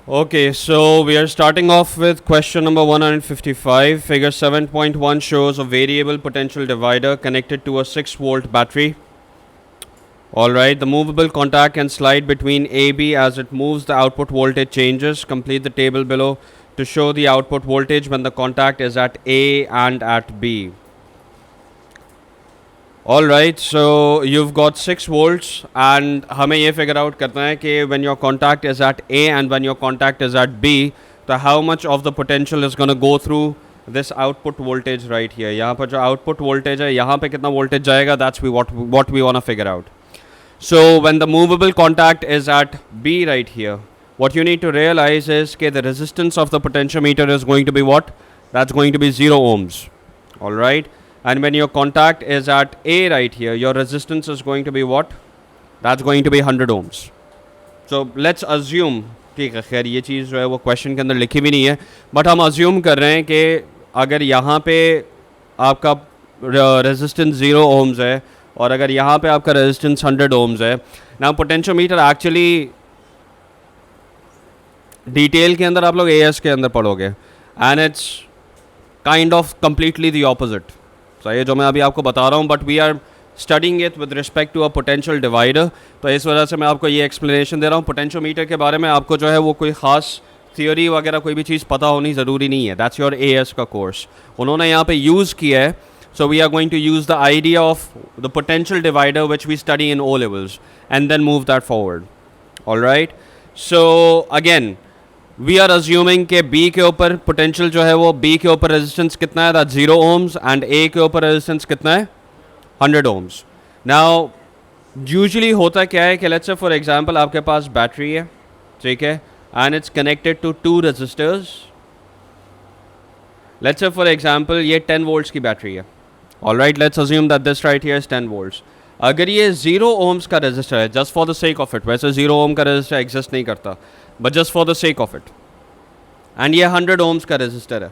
Okay, so we are starting off with question number 155. Figure 7.1 shows a variable potential divider connected to a 6-volt battery. Alright, the movable contact can slide between AB as it moves, the output voltage changes. Complete the table below to show the output voltage when the contact is at A and at B. Alright, so you've got 6 volts and हमें ये figure out करना है कि when your contact is at A and when your contact is at B, तो how much of the potential is going to go through this output voltage right here. यहाँ पर जो output voltage है, यहाँ पे कितना voltage जाएगा, that's what we want to figure out. So when the movable contact is at B right here, what you need to realize is that the resistance of the potentiometer is going to be what? That's going to be 0 ohms. Alright. And when your contact is at A right here, your resistance is going to be what? That's going to be 100 ohms. So let's assume, ठीक है, खैर ये चीज़ जो है वो question के अंदर लिखी भी नहीं है, बट हम अज्यूम कर रहे हैं कि अगर यहाँ पे आपका रेजिस्टेंस 0 ohms है और अगर यहाँ पे आपका रेजिस्टेंस 100 ohms है. नाउ पोटेंशियोमीटर एक्चुअली डिटेल के अंदर आप लोग AS के अंदर पढ़ोगे and it's kind of completely the opposite. तो ये जो मैं अभी आपको बता रहा हूँ, but we are studying it with respect to a potential divider, तो इस वजह से मैं आपको ये एक्सप्लेनेशन दे रहा हूँ. पोटेंशियोमीटर के बारे में आपको जो है वो कोई ख़ास थियोरी वगैरह कोई भी चीज़ पता होनी ज़रूरी नहीं है. दैट्स योर AS का कोर्स. उन्होंने यहाँ पे यूज़ किया है. So we are going to use the idea of the potential divider which we study in O levels and then move that forward. Alright. So again we are assuming कि B के ऊपर potential जो है वो B के ऊपर resistance कितना है, that's 0 ohms, and A के ऊपर resistance कितना है, 100 ohms. Now usually होता क्या है कि let's say for example आपके पास battery है, ठीक है, and it's connected to 2 resistors. Let's say for example ये 10 volts की battery है. Alright, let's assume that this right here is 10 volts. अगर ये 0 ohms का resistor है, just for the sake of it, वैसे 0 ohm का resistor exist नहीं करता, but just for the sake of it, and ये 100 ohms का resistor है,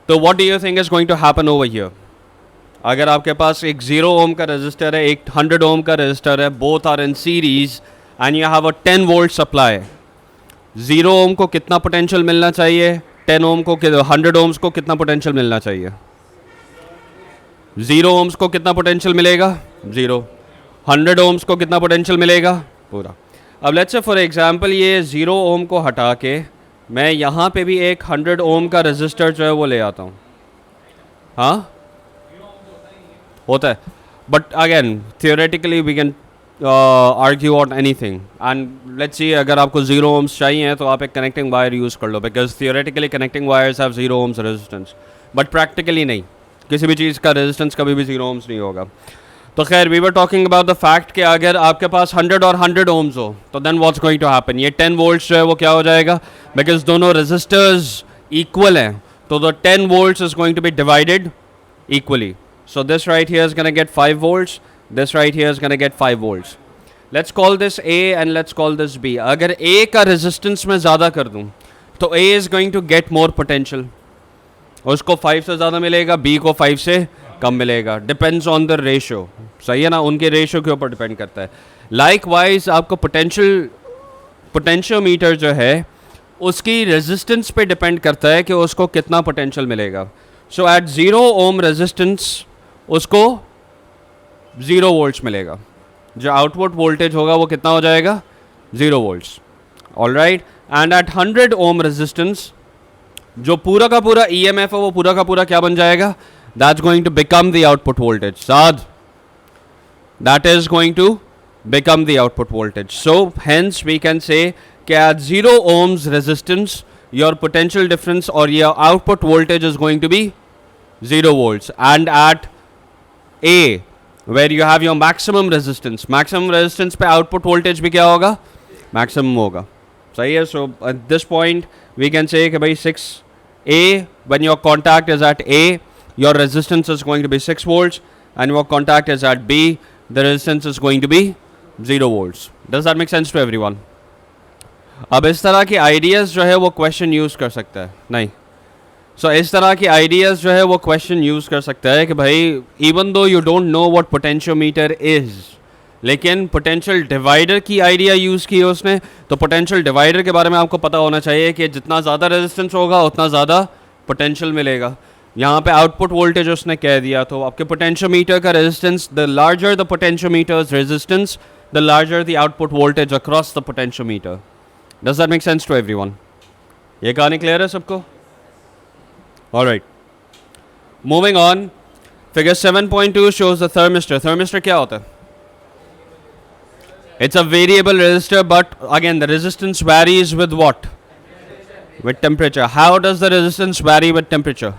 तो what do you think is going to happen over here? अगर आपके पास एक 0 ohm का resistor है, एक 100 ohm का resistor है, both are in series and you have a 10 volt supply, 0 ohm को कितना potential मिलना चाहिए, 10 ohm को 100 ohms को कितना potential मिलना चाहिए? 0 ohms को कितना पोटेंशियल मिलेगा, 0. 100 ohms को कितना पोटेंशियल मिलेगा, पूरा. अब लेट्स से फॉर एग्जांपल ये 0 ohm को हटा के मैं यहाँ पे भी एक 100 ohm का रेजिस्टर जो है वो ले आता हूँ. हाँ होता है, but again theoretically we can argue on anything. And let's see अगर आपको 0 ohms चाहिए तो आप एक कनेक्टिंग वायर यूज़ कर लो, because theoretically connecting wires have 0 ohms resistance, but practically नहीं, किसी भी चीज़ का रेजिस्टेंस कभी भी 0 ohms नहीं होगा. तो खैर we were talking about the fact कि अगर आपके पास 100 और 100 ohms हो तो then what's going to happen, ये 10 volts जो है वो क्या हो जाएगा, बिकॉज दोनों रेजिस्टर्स इक्वल हैं, तो the 10 volts is going to be divided equally. So this right here is gonna get 5 volts, this right here is gonna get 5 volts. Let's call this A and let's call this B. अगर A का resistance मैं ज़्यादा कर दूँ तो A is going to get more potential, उसको 5 से ज़्यादा मिलेगा, B को 5 से कम मिलेगा. Depends on the ratio. सही है ना, उनके रेशो के ऊपर डिपेंड करता है. लाइकवाइज आपको पोटेंशियोमीटर जो है उसकी रेजिस्टेंस पे डिपेंड करता है कि उसको कितना पोटेंशियल मिलेगा. सो एट 0 ohm रेजिस्टेंस उसको 0 volts मिलेगा, जो आउटपुट वोल्टेज होगा वो कितना हो जाएगा, 0 volts. Alright. And at 100 ohm resistance जो पूरा का पूरा EMF है वो पूरा का पूरा क्या बन जाएगा, that's going to become the output voltage. साद, that is going to become the output voltage. So hence we can say कि at 0 ohms resistance your potential difference और your output voltage is going to be 0 volts. And at A where you have your maximum resistance पे output voltage भी क्या होगा, maximum होगा. सही है. So at this point we can say कि भाई 6A, when your contact is at A, your resistance is going to be 6 volts, and your contact is at B, the resistance is going to be 0 volts. Does that make sense to everyone? अब इस तरह की ideas जो है वो question use कर सकता है, नहीं. So इस तरह की ideas जो है वो question use कर सकता है कि भाई even though you don't know what potentiometer is, लेकिन पोटेंशियल डिवाइडर की आइडिया यूज़ की है उसने, तो पोटेंशियल डिवाइडर के बारे में आपको पता होना चाहिए कि जितना ज़्यादा रेजिस्टेंस होगा उतना ज़्यादा पोटेंशियल मिलेगा। यहाँ पे आउटपुट वोल्टेज उसने कह दिया, तो आपके पोटेंशियोमीटर का resistance, the larger the potentiometer's resistance, the larger the output voltage across the potentiometer. Does that make sense to everyone? ये कहानी क्लियर है सबको? Alright, moving on. Figure 7.2 shows the thermistor. Thermistor क्या होता है? It's a variable resistor, but again the resistance varies with what? With temperature. How does the resistance vary with temperature?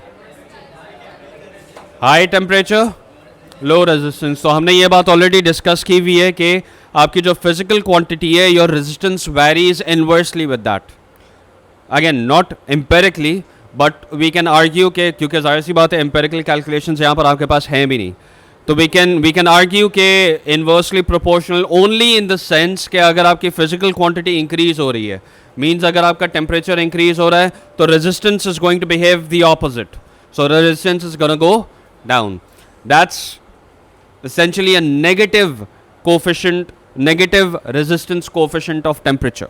High temperature, low resistance. तो हमने ये बात already discuss की हुई है कि आपकी जो फिजिकल क्वांटिटी है, your resistance varies inversely with that. Again not empirically, but we can argue के, क्योंकि जाहिर सी बात है एम्पेरिकल कैलकुलेशंस यहाँ पर आपके पास हैं भी नहीं, तो वी कैन आर्ग्यू के inversely proportional only in the sense कि अगर आपकी फिजिकल क्वांटिटी इंक्रीज हो रही है, मीन्स अगर आपका टेम्परेचर इंक्रीज हो रहा है तो resistance is going to behave the opposite, so resistance is gonna go down. That's essentially a negative coefficient, negative resistance coefficient of temperature।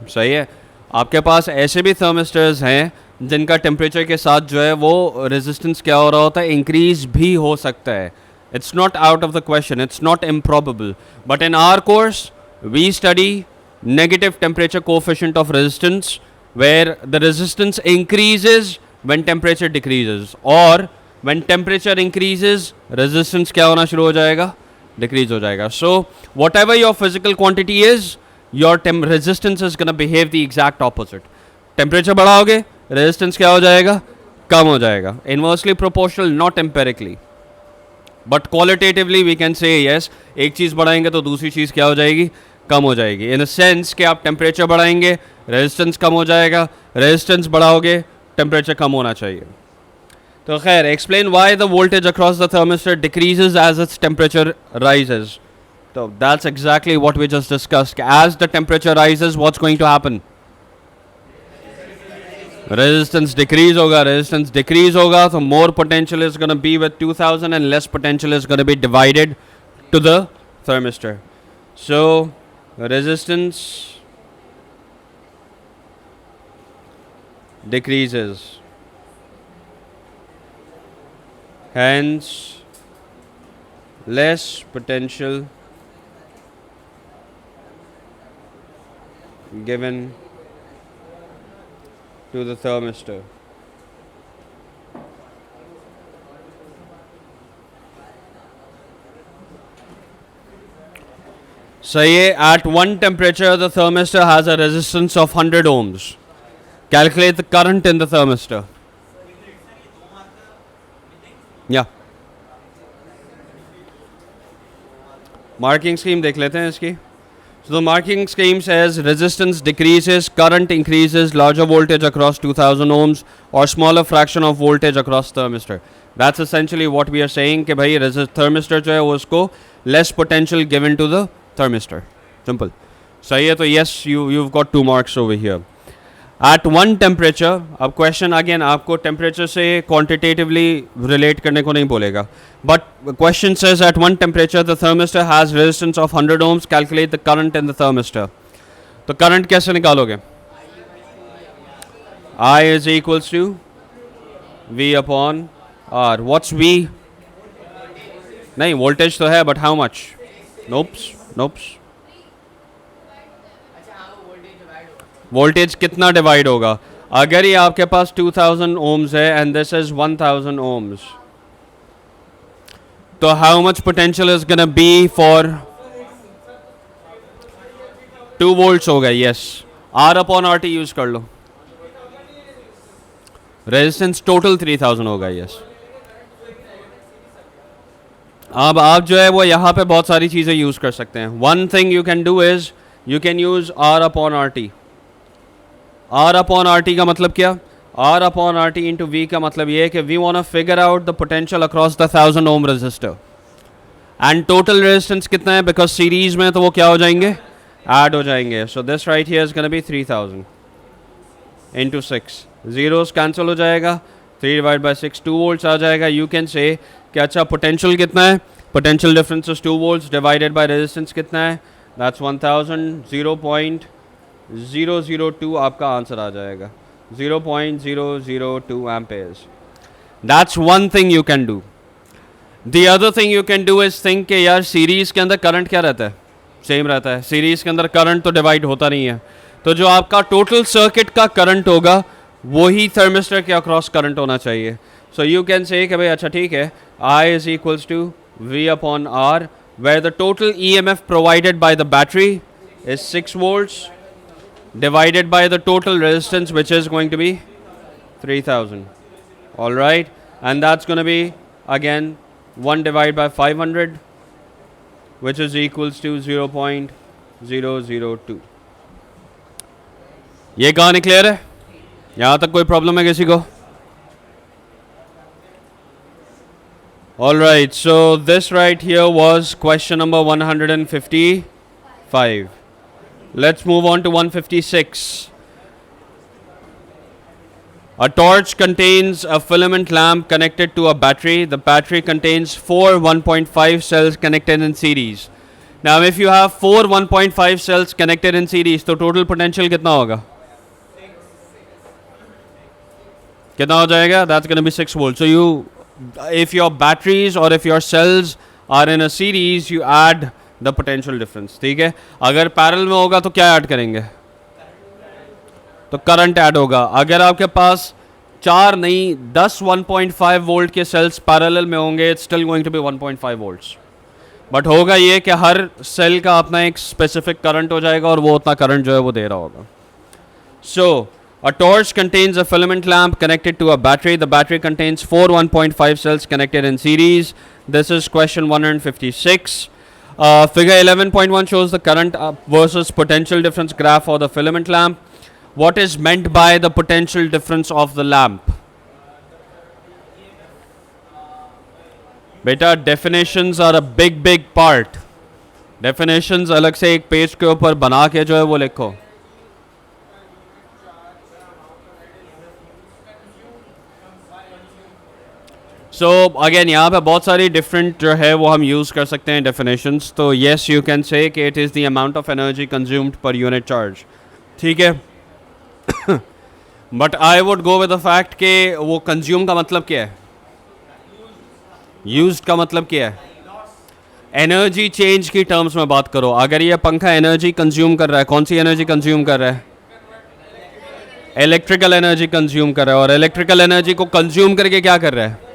सही है? आपके पास ऐसे भी थर्मिस्टर्स हैं जिनका टेम्परेचर के साथ जो है वो रेजिस्टेंस क्या हो रहा होता है, इंक्रीज भी हो सकता है। It's not out of the question, it's not improbable, but in our course we study negative temperature coefficient of resistance where the resistance increases when temperature decreases, or when temperature increases resistance क्या होना शुरू हो जाएगा, decrease हो जाएगा। So whatever your physical quantity is, your resistance is going to behave the exact opposite। temperature बढ़ाओगे resistance क्या हो जाएगा, कम हो जाएगा। inversely proportional, not empirically, but qualitatively we can say yes, एक चीज़ बढ़ाएंगे तो दूसरी चीज़ क्या हो जाएगी, कम हो जाएगी। इन अ सेंस कि आप टेम्परेचर बढ़ाएंगे रेजिस्टेंस कम हो जाएगा, रेजिस्टेंस बढ़ाओगे टेम्परेचर कम होना चाहिए। तो खैर, explain why the voltage across the thermistor decreases as its temperature rises. तो that's exactly what we just discussed, as the temperature rises what's going to happen, resistance decrease होगा। Resistance decrease होगा तो more potential is gonna be with 2000 and less potential is gonna be divided to the thermistor. So resistance decreases, hence less potential given to the thermistor। सही है। At one temperature the thermistor has a resistance of 100 ohms। Calculate the current in the thermistor। Yeah, marking scheme देख लेते हैं इसकी। So the marking scheme says resistance decreases, current increases, larger voltage across 2000 ohms or smaller fraction of voltage across thermistor। That's essentially what we are saying कि भाई thermistor जो है वो उसको less potential given to the thermistor। Simple। सही है, तो yes, you've got 2 marks over here। At one temperature, अब question again आपको temperature से quantitatively relate करने को नहीं बोलेगा, but question says at one temperature the thermistor has resistance of 100 ohms, calculate the current in the thermistor। तो current कैसे निकालोगे? I is equals to V upon R। What's V? नहीं, voltage तो है, but how much? Nope। Voltage कितना divide होगा? अगर ये आपके पास 2000 ohms है एंड दिस इज 1000 ohms, तो how much potential is gonna B for 2 volts होगा। Yes, R upon RT use कर लो। रेजिस्टेंस टोटल 3000 होगा। यस, अब आप जो है वो यहाँ पे बहुत सारी चीज़ें यूज़ कर सकते हैं। One thing you can do is you can use R upon RT। R upon RT का मतलब क्या? R upon RT into V का मतलब ये है कि we want to figure out the potential across the 1000 ohm resistor and total resistance कितना है, बिकॉज सीरीज में तो वो क्या हो जाएंगे, ऐड हो जाएंगे। सो this right here is gonna B 3000 into 6, zeros cancel हो जाएगा, 3 डिवाइड बाई 6 2 volts आ जाएगा। यू कैन से कि अच्छा पोटेंशियल कितना है, Potential difference is 2 volts divided by resistance कितना है? That's 1000. 0.002 आपका आंसर आ जाएगा. 0.002 amperes. That's one thing you can do. The other thing you can do is think कि यार सीरीज के अंदर करंट क्या रहता है? सेम रहता है. सीरीज के अंदर करंट तो डिवाइड होता नहीं है. तो जो आपका टोटल सर्किट का करंट होगा वही थर्मिस्टर के अक्रॉस करंट होना चाहिए. सो यू कैन से कि भाई अच्छा ठीक है, I is equals to V upon R, where the total EMF provided by the battery is 6 volts divided by the total resistance, which is going to be 3000. All right, and that's going to be again 1 divided by 500, which is equals to 0.002. ये कहानी clear है? यहाँ तक कोई problem है किसी को? All right, so this right here was question number 155. Let's move on to 156. A torch contains a filament lamp connected to a battery. The battery contains 4 1.5 cells connected in series. Now, if you have 4 1.5 cells connected in series, तो total potential कितना होगा? कितना हो जाएगा? That's going to be 6 volts. So you, if your batteries or if your cells are in a series, you add the potential difference. ठीक है? अगर parallel में होगा तो क्या ऐड करेंगे? तो करंट ऐड होगा. अगर आपके पास 4 नहीं 10 1.5 वोल्ट के सेल्स पैरेलल में होंगे, it's still going to be 1.5 volts. But होगा ये कि हर सेल का अपना एक स्पेसिफिक करंट हो जाएगा और वो उतना करंट जो है वो दे रहा होगा. सो a torch contains a filament lamp connected to a battery. The battery contains 4 1.5 cells connected in series. This is question 156. Figure 11.1 shows the current versus potential difference graph for the filament lamp. What is meant by the potential difference of the lamp? Beta, definitions are a big part. Definitions अलग से एक page के ऊपर बना के जो है वो लिखो. सो अगेन यहाँ पे बहुत सारी डिफरेंट जो है वो हम यूज़ कर सकते हैं डेफिनेशंस. तो येस यू कैन से कि it is the amount of energy consumed per unit charge. ठीक है, but I would go with the fact कि वो कंज्यूम का मतलब क्या है, यूज्ड का मतलब क्या है. एनर्जी चेंज की टर्म्स में बात करो. अगर ये पंखा एनर्जी कंज्यूम कर रहा है, कौन सी एनर्जी कंज्यूम कर रहा है? इलेक्ट्रिकल एनर्जी कंज्यूम कर रहा है. और इलेक्ट्रिकल एनर्जी को कंज्यूम करके क्या कर रहा है?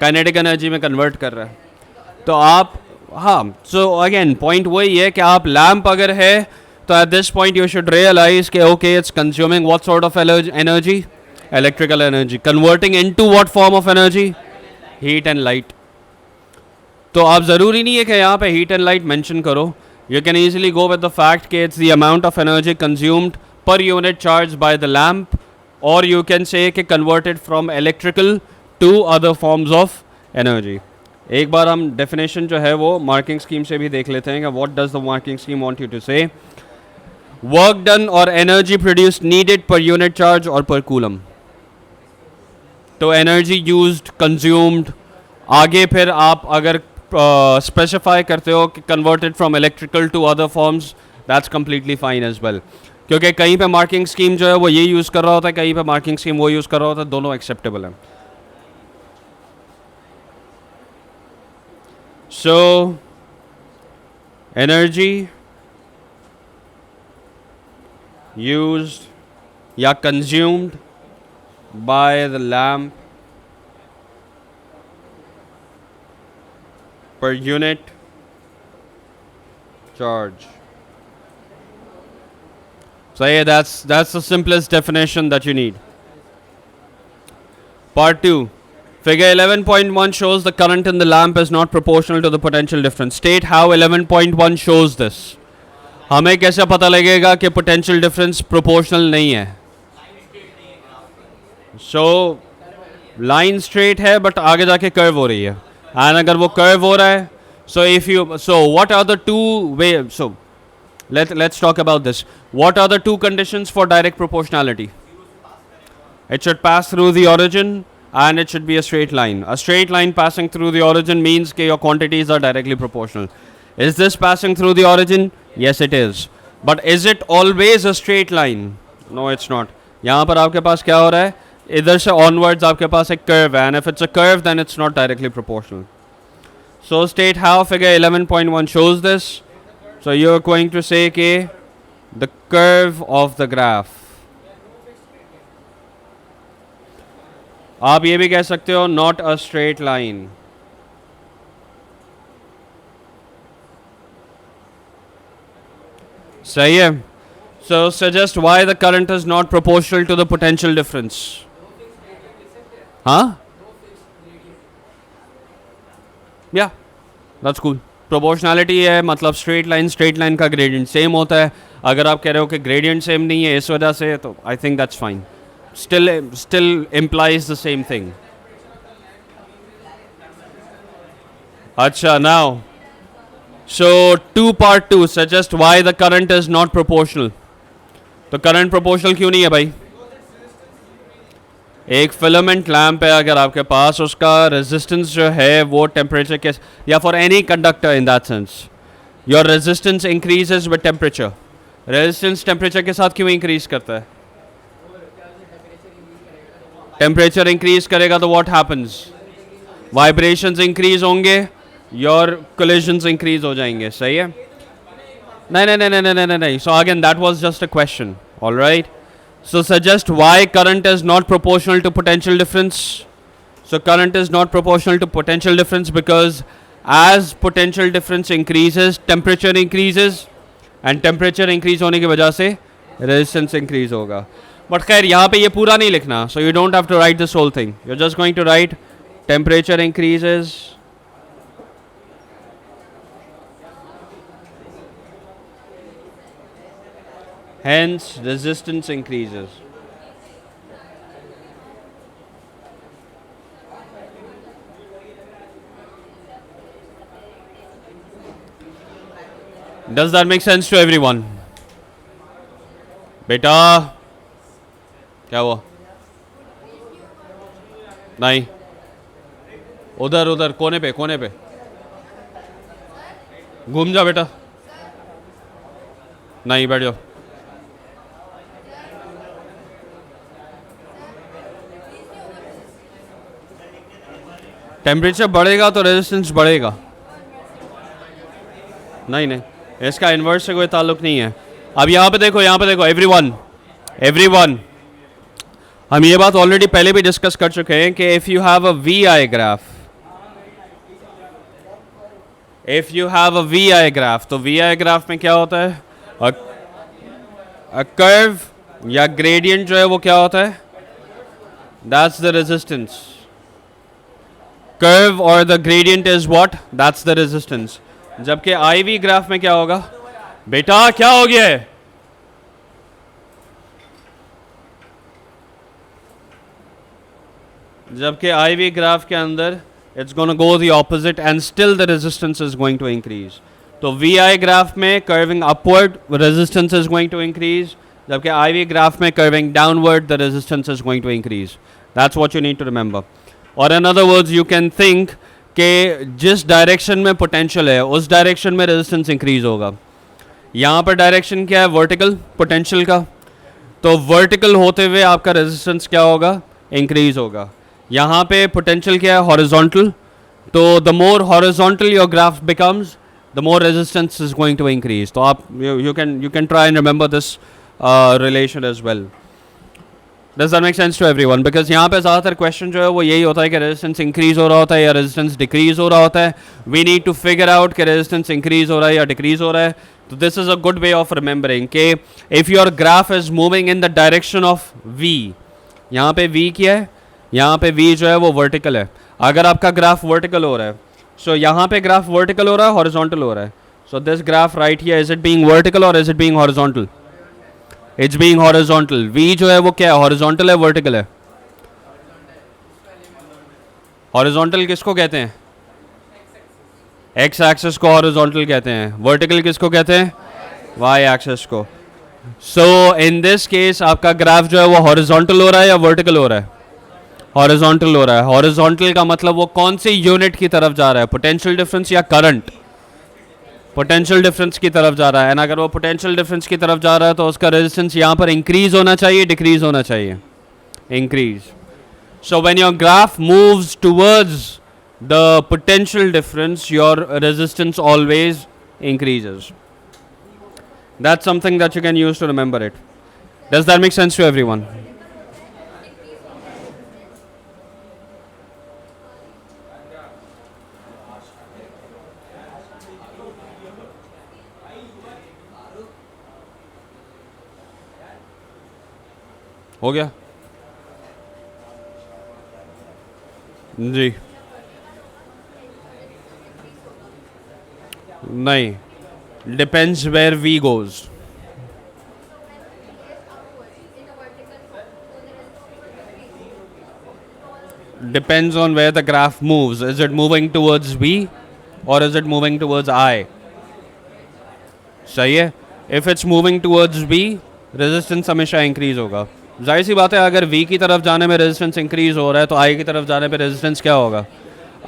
काइनेटिक एनर्जी में कन्वर्ट कर रहा है. तो आप सो अगेन पॉइंट वही है कि आप लैम्प अगर है तो at this point you should realise कि okay it's consuming what sort of energy? Electrical energy. Converting into what form of energy? Heat and light. तो आप ज़रूरी नहीं है कि यहाँ पे हीट एंड लाइट मेंशन करो. You can easily go with the fact कि it's the amount of energy consumed per unit charge by the lamp, और यू कैन से कि converted from electrical to other forms of energy. एक बार हम definition जो है वो marking scheme से भी देख लेते हैं कि what does the marking scheme want you to say. Work done और energy produce needed per unit charge और पर कूलम. तो एनर्जी यूज्ड, कंज्यूम्ड, आगे फिर आप अगर स्पेसिफाई करते हो कि converted from electrical to other forms, that's completely fine as well. क्योंकि कहीं पे मार्किंग स्कीम जो है वो ये यूज़ कर रहा होता है, कहीं पे मार्किंग स्कीम वो यूज़ कर रहा होता है. दोनों एक्सेप्टेबल हैं. So, energy used या consumed by the lamp per unit charge. So yeah, that's the simplest definition that you need. Part 2. Figure 11.1 shows the current in the lamp is not proportional to the potential difference. State how 11.1 shows this. हमें कैसे पता लगेगा कि potential difference proportional नहीं है? So line straight है but आगे जाके curve हो रही है. And अगर वो curve हो रहा है, so what are the two ways? So let's talk about this. What are the two conditions for direct proportionality? It should pass through the origin and it should be a straight line. A straight line passing through the origin means that your quantities are directly proportional. Is this passing through the origin? Yes, it is. But is it always a straight line? No, it's not. यहाँ पर आपके पास क्या हो रहा है? इधर से onwards आपके पास एक curve है, and if it's a curve, then it's not directly proportional. So state how figure 11.1 shows this. So you're going to say कि the curve of the graph. आप ये भी कह सकते हो not a straight line. सही है. So suggest why the current is not proportional to the potential difference. हाँ? Yeah, that's cool. Proportionality है मतलब straight line का gradient same होता है. अगर आप कह रहे हो कि gradient same नहीं है इस वजह से तो I think that's fine. Still implies the same thing. Acha, now. So part 2 suggest why the current is not proportional. तो करंट प्रोपोर्शनल क्यों नहीं है भाई? एक फिलामेंट लैंप है अगर आपके पास, उसका रेजिस्टेंस जो है वो टेम्परेचर के, या for any conductor in that sense, your resistance increases with temperature. Resistance temperature के साथ क्यों इंक्रीज करता है? टेम्परेचर इंक्रीज करेगा तो व्हाट हैपन्स? वाइब्रेशंस इंक्रीज होंगे, योर कोलिजन्स इंक्रीज हो जाएंगे. सही है? नहीं. So again, that was just a question. All right. So suggest why current is not proportional to potential difference. So current is not proportional to potential difference because as potential difference increases, temperature increases, and temperature increase होने की वजह से resistance increase होगा. But खैर यहाँ पे ये पूरा नहीं लिखना. So you don't have to write this whole thing. You're just going to write temperature increases. Hence, resistance increases. Does that make sense to everyone? बेटा क्या हुआ? नहीं, उधर कोने पे घूम जा बेटा. नहीं, बैठ जाओ. टेम्परेचर बढ़ेगा तो रेजिस्टेंस बढ़ेगा. नहीं, इसका इन्वर्स से कोई ताल्लुक नहीं है. अब यहाँ पे देखो एवरीवन, हम ये बात ऑलरेडी पहले भी डिस्कस कर चुके हैं कि if you have a V I graph, तो वी आई ग्राफ में क्या होता है? अ कर्व या ग्रेडियंट जो है वो क्या होता है? That's the resistance. कर्व और the gradient is what? That's the resistance. जबकि आईवी ग्राफ में क्या होगा? बेटा क्या हो गया है? जबकि आईवी ग्राफ के अंदर it's gonna go the opposite and still the resistance is going to increase. तो वी आई ग्राफ में curving upward resistance is going to increase, जबकि आईवी ग्राफ में curving downward the resistance is going to increase. That's what you need to remember. और in other words you can think कि जिस direction में potential है उस direction में resistance increase होगा. यहाँ पर डायरेक्शन क्या है? वर्टिकल पोटेंशियल का. तो वर्टिकल होते हुए आपका रेजिस्टेंस क्या होगा? इंक्रीज होगा. यहाँ पे पोटेंशियल क्या है? हॉरिजॉन्टल. तो the more horizontal your graph becomes, the more resistance is going to increase. तो आप you can try and remember this relation as well. Does that make sense to everyone? Because यहाँ पे ज़्यादातर question जो है वो यही होता है कि रेजिस्टेंस इंक्रीज हो रहा होता है या रेजिस्टेंस डिक्रीज हो रहा होता है. We need to figure out कि रेजिस्टेंस इंक्रीज हो रहा है या डिक्रीज हो रहा है. तो this is a good way of remembering कि if your graph is moving in the direction of V, यहाँ पे वी क्या है? यहाँ पे वी जो है वो वर्टिकल है. अगर आपका ग्राफ वर्टिकल हो रहा है, सो यहाँ पे ग्राफ वर्टिकल हो रहा है, हॉरिजॉन्टल हो रहा है. So this graph right here, is it being vertical और is it being horizontal? It's being horizontal. V जो है वो क्या है? हॉरिजॉन्टल है, वर्टिकल है? हॉरिजॉन्टल किसको कहते हैं? एक्स एक्सिस को हॉरिजॉन्टल कहते हैं. वर्टिकल किसको कहते हैं? वाई एक्सिस को. सो इन दिस केस आपका ग्राफ जो है वो हॉरिजॉन्टल हो रहा है या वर्टिकल हो रहा है? हॉरिजॉन्टल हो रहा है. हॉरिजॉन्टल का मतलब वो कौन सी यूनिट की तरफ जा रहा है, पोटेंशियल डिफरेंस या करंट? पोटेंशियल डिफरेंस की तरफ जा रहा है. एंड अगर वो पोटेंशियल डिफरेंस की तरफ जा रहा है तो उसका रेजिस्टेंस यहाँ पर इंक्रीज होना चाहिए, डिक्रीज होना चाहिए? Increase. So when your graph moves towards the potential difference, your resistance always increases. That's something that you can use to remember it. Does that make sense to everyone? हो गया जी? नहीं, depends where v goes. Depends on where the graph moves. Is it moving towards v or is it moving towards I? सही है. If it's moving towards v, resistance हमेशा increase होगा. जाहिर सी बात है, अगर v की तरफ जाने में resistance increase हो रहा है तो I की तरफ जाने पे resistance क्या होगा?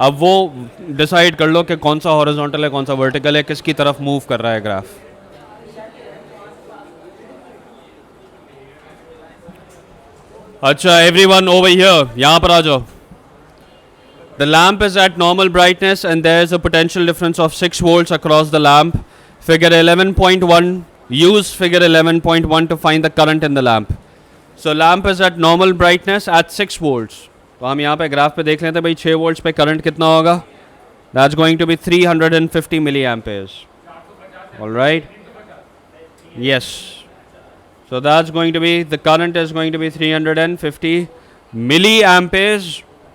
अब वो डिसाइड कर लो कि कौन सा हॉरिजॉन्टल है, कौन सा वर्टिकल है, किसकी तरफ मूव कर रहा है ग्राफ. अच्छा, एवरीवन ओवर हियर, यहाँ पर आ जाओ. The lamp is at normal brightness and there is a potential difference of 6 volts across the lamp. Figure 11.1, use figure 11.1 to find the current in the lamp. So lamp is at normal brightness at 6 volts. तो हम यहाँ पे graph पे देख लेते हैं भाई 6 volts पे करंट कितना होगा. That's going to be 350 milliamperes. Alright, yes. So that's going to be, the current is going to be 350 milliamperes.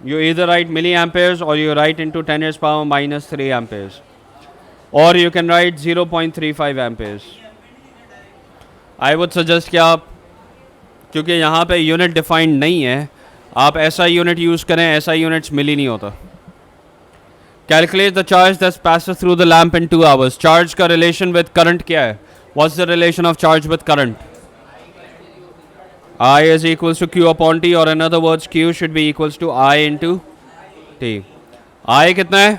You either write milliamperes or you write into 10 raised power minus 3 amperes. Or you can write 0.35 amperes. I would suggest कि आप, क्योंकि यहाँ पे unit defined नहीं है, आप ऐसा unit use करें. ऐसा यूनिट्स मिल ही नहीं होता. Calculate the charge that passes through the lamp in 2 hours. Charge का रिलेशन विद करंट क्या है? What's the relation of charge with current? I is equals to Q upon T, or in other words Q should be equals to I into T. I कितना है?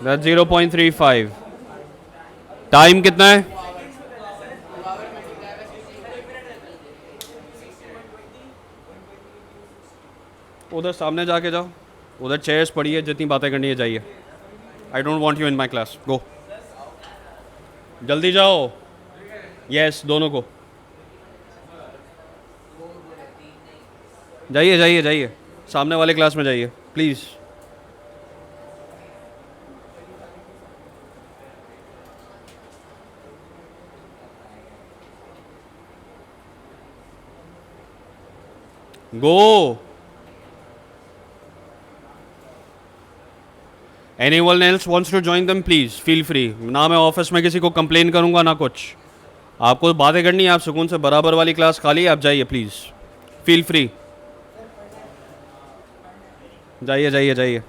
That's 0.35. Time कितना है? उधर सामने जाके जाओ, उधर चेयर्स पड़ी है, जितनी बातें करनी है जाइए. I don't want you in my class. Go. जल्दी जाओ. Yes, दोनों को. जाइए जाइए जाइए, सामने वाले क्लास में जाइए please. Go. Anyone else wants to join them, please feel free. ना मैं ऑफिस में किसी को कंप्लेन करूंगा ना कुछ. आपको बातें करनी है, आप सुकून से बराबर वाली क्लास खाली, आप जाइए प्लीज़, फील फ्री. जाइए जाइए जाइए.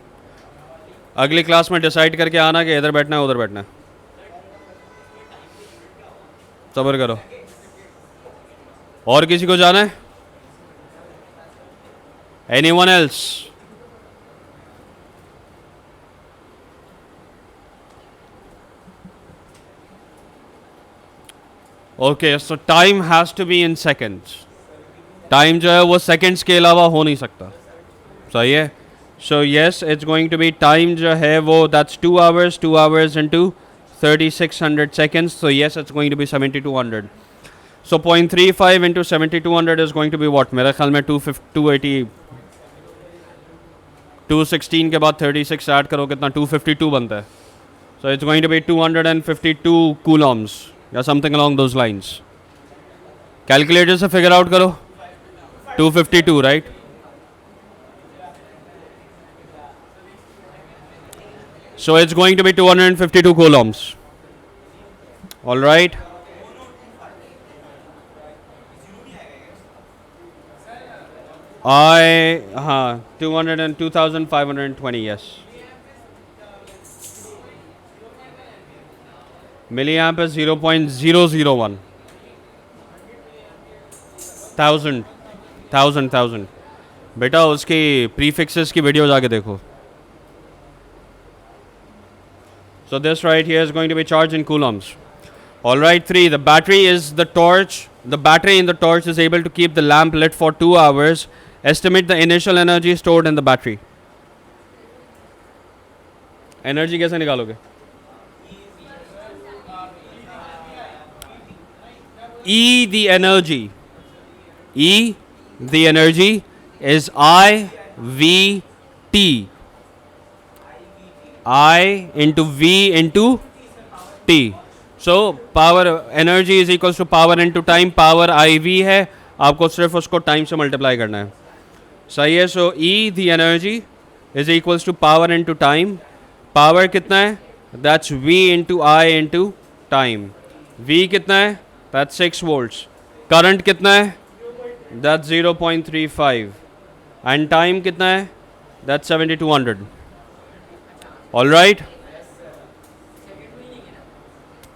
अगली क्लास में डिसाइड करके आना कि इधर बैठना है उधर बैठना है. सब्र करो. और किसी को जाना है? Anyone else? Okay, so time has to be in seconds. Time जो है वो सेकेंड्स के अलावा हो नहीं सकता. सही है. So yes, it's going to be time जो है वो that's 2 hours into 3600 seconds. So yes, it's going to be 7200. So 0.35 into 7200 is going to be what? मेरे ख्याल में 280, 216 के बाद 36 ऐड करो कितना? 252 बनता है. So it's going to be 252 coulombs या something along those lines. Calculator से फिगर आउट करो. 252, right? So it's going to be 252 coulombs. All right. I 202,520. Yes. Milliamp is 0.001. Thousand. बेटा उसकी प्रीफिक्सेस की वीडियो जाके देखो. So this right here is going to be charged in coulombs. All right, 3. The battery is the torch. The battery in the torch is able to keep the lamp lit for 2 hours. Estimate the initial energy stored in the battery. Energy कैसे निकालोगे? E the energy. E the energy is I-V-T. I into V into T. So power energy is equals to power into time. Power IV है, आपको सिर्फ उसको time से multiply करना है. सही है. सो E the energy is equals to power into time. Power कितना है? That's V into I into time. V कितना है? That's 6 volts. करंट कितना है? That's 0.35. And time कितना है? That's 7200. All right.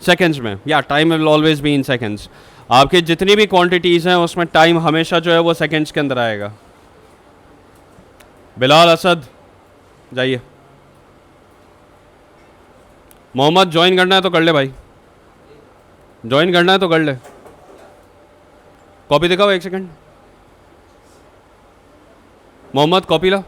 सेकेंड्स में. या time will always be in seconds. आपके जितनी भी क्वांटिटीज़ हैं उसमें टाइम हमेशा जो है वो सेकेंड्स के अंदर आएगा. बिलाल असद जाइए. मोहम्मद ज्वाइन करना है तो कर ले भाई. ज्वाइन करना है तो कर ले. कॉपी दिखाओ 1 सेकेंड. मोहम्मद कॉपी ला.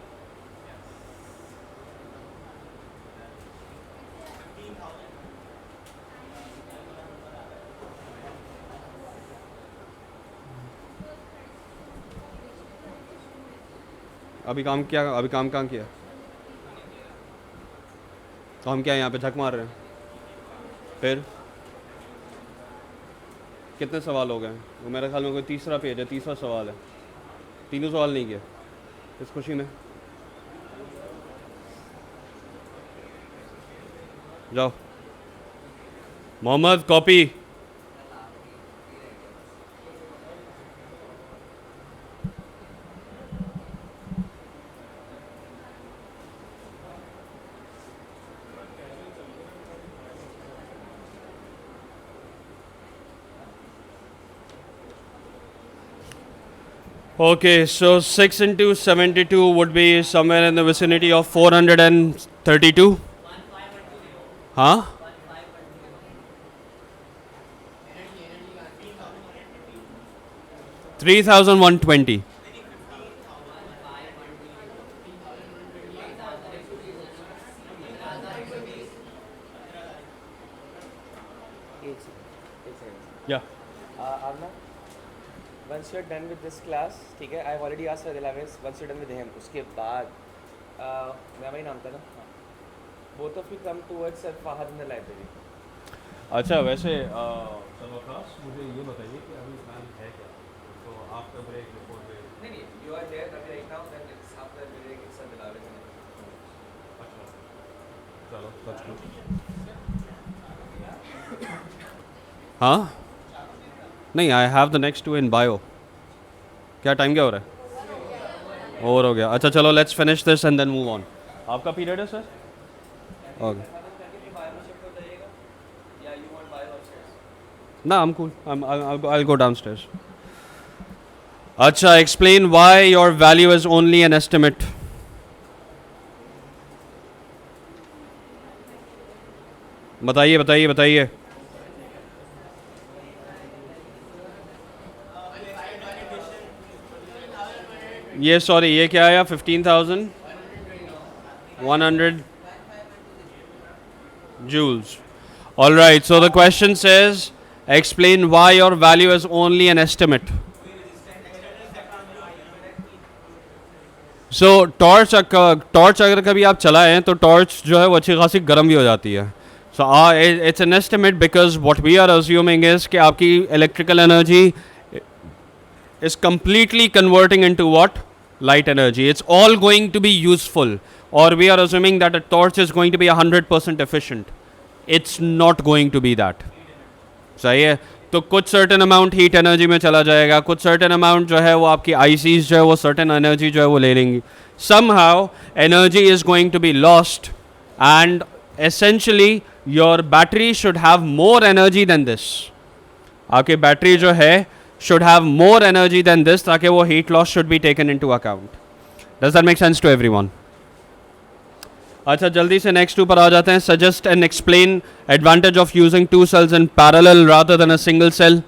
अभी काम कहाँ किया? काम क्या है यहाँ पे? झक मार रहे हैं. फिर कितने सवाल हो गए? वो मेरे ख्याल में कोई तीसरा पेज है, तीसरा सवाल है. तीनों सवाल नहीं किए इस खुशी में. जाओ Mohammad copy. Okay, so 6 into 72 would be somewhere in the vicinity of 432. Huh? 3120. Yeah. Avna, once you're done with this class, ठीक है, I've already asked for the allowance. Once you're done with him, उसके बाद मैं वही नाम था ना. Both of you come towards Sir Fahad in the library. अच्छा वैसे चलो क्लास मुझे ये बताइए कि अभी प्लान है क्या? तो आफ्टर ब्रेक बिफोर ब्रेक. नहीं, you are there right now. Then it's after break. It's a allowance. अच्छा चलो that's good. हाँ नहीं, I have the next two in bio. क्या टाइम क्या हो रहा है? ओवर हो गया. अच्छा चलो let's finish this and then move on. आपका पीरियड है सर? ओके. ना I am cool. I will go downstairs. अच्छा, explain why your value is only an estimate. बताइए बताइए बताइए. ये सॉरी ये क्या आया? 15,100 joules. All right. So the question says, explain why your value is only an estimate. So torch अगर कभी आप चलाएं तो torch जो है वो अच्छी खासी गर्म भी हो जाती है. So it's an estimate because what we are assuming is कि आपकी electrical energy is completely converting into what? Light energy. It's all going to be useful. Or we are assuming that a torch is going to be 100% efficient. It's not going to be that. सही है. तो कुछ certain amount heat energy में चला जाएगा, कुछ certain amount जो है वो आपकी ICs जो है वो certain energy जो है वो ले लेंगी. Somehow energy is going to be lost and essentially your battery should have more energy than this. आपकी बैटरी जो है should have more energy than this ताकि वो heat loss should be taken into account. Does that make sense to everyone? अच्छा, जल्दी से next ऊपर आ जाते हैं. Suggest and explain advantage of using two cells in parallel rather than a single cell.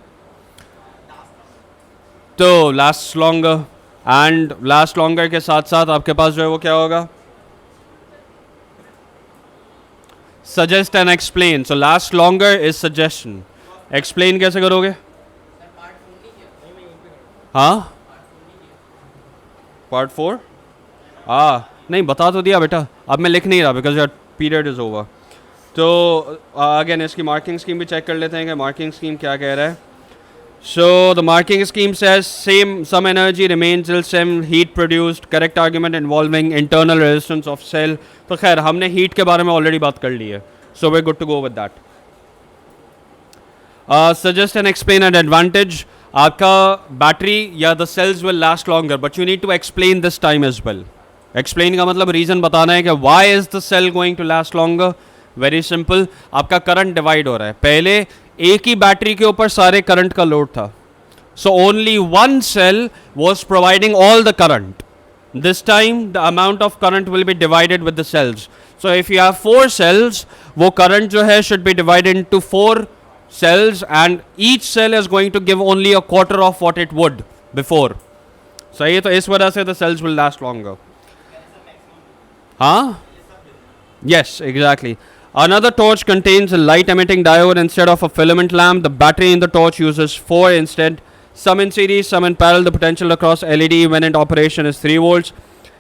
तो last longer, and last longer के साथ साथ आपके पास जो है वो क्या होगा? Suggest and explain. So last longer is suggestion. Explain कैसे करोगे? हाँ, पार्ट 4. नहीं, बता तो दिया बेटा, अब मैं लिख नहीं रहा because your period is over. तो अगेन इसकी मार्किंग स्कीम भी चेक कर लेते हैं कि मार्किंग स्कीम क्या कह रहा है. So the marking scheme says same some energy remains till some heat produced. Correct argument involving internal resistance of cell. तो खैर हमने हीट के बारे में ऑलरेडी बात कर ली है, so we good to go with that. Suggest and explain an advantage. आपका बैटरी या the cells will last longer, but you need to explain this time as well. Explain का मतलब रीजन बताना है कि why is the cell going to last longer. Very simple, आपका current divide हो रहा है. पहले एक ही बैटरी के ऊपर सारे करंट का लोड था, so only one cell was providing all the current. This time the amount of current will be divided with the cells. So if you have 4 cells, वो करंट जो है should be divided into 4 cells, and each cell is going to give only a quarter of what it would before. सही है, तो इस वजह से the cells will last longer. हाँ, yes, exactly. Another torch contains a light emitting diode instead of a filament lamp. The battery in the torch uses 4 instead. Some in series, some in parallel. The potential across LED when in operation is 3 volts.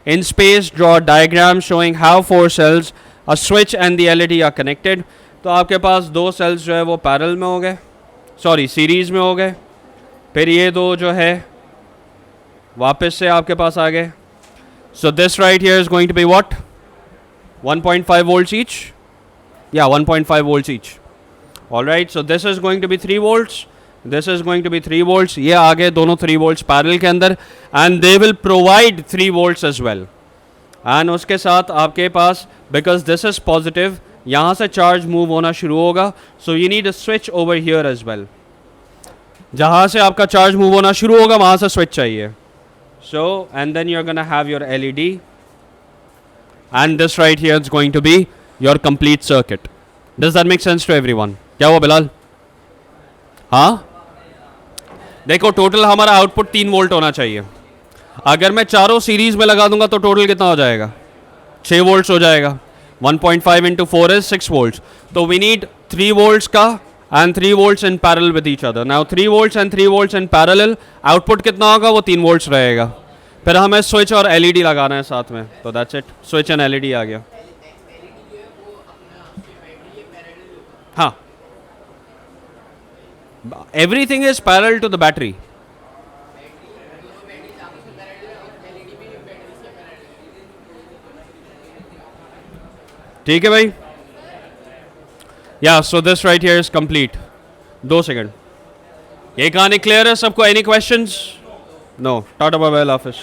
In space, draw a diagram showing how 4 cells, a switch and the LED are connected. तो आपके पास 2 sales जो है वो parallel में हो गए, sorry series में हो गए. फिर ये 2 जो है वापस से आपके पास आ गए. So this right here is going to be what? 1.5 volts each. या 1.5 volts each. Alright, so this is going to be 3 volts, this is going to be 3 volts. ये आ गए दोनों 3 वोल्ट्स पैरेलल के अंदर, and they will provide 3 volts as well. And उसके साथ आपके पास, बिकॉज दिस इज पॉजिटिव, यहाँ से चार्ज मूव होना शुरू होगा. So you need a switch over here as well. जहाँ से आपका चार्ज मूव होना शुरू होगा वहाँ से स्विच चाहिए. So and then you are gonna have your LED, and this right here is going to be your complete circuit. Does that make sense to everyone? क्या हुआ बिलाल? हाँ, देखो टोटल हमारा आउटपुट 3 वोल्ट होना चाहिए. अगर मैं चारों सीरीज में लगा दूंगा तो टोटल कितना हो जाएगा? 6 वोल्ट्स हो जाएगा. 1.5 into 4 is 6 volts. So we need 3 volts का and 3 volts in parallel with each other. Now 3 volts and 3 volts in parallel, output कितना होगा? वो 3 volts रहेगा. फिर हमें switch और LED लगाना है साथ में, तो that's it. Switch and LED आ गया. हाँ, everything is parallel to the battery. ठीक है भाई. या so this right here is complete. 2 second. ये कहानी क्लियर है सबको? Any questions? No. Tata bye bye, अल्लाह हाफिज़.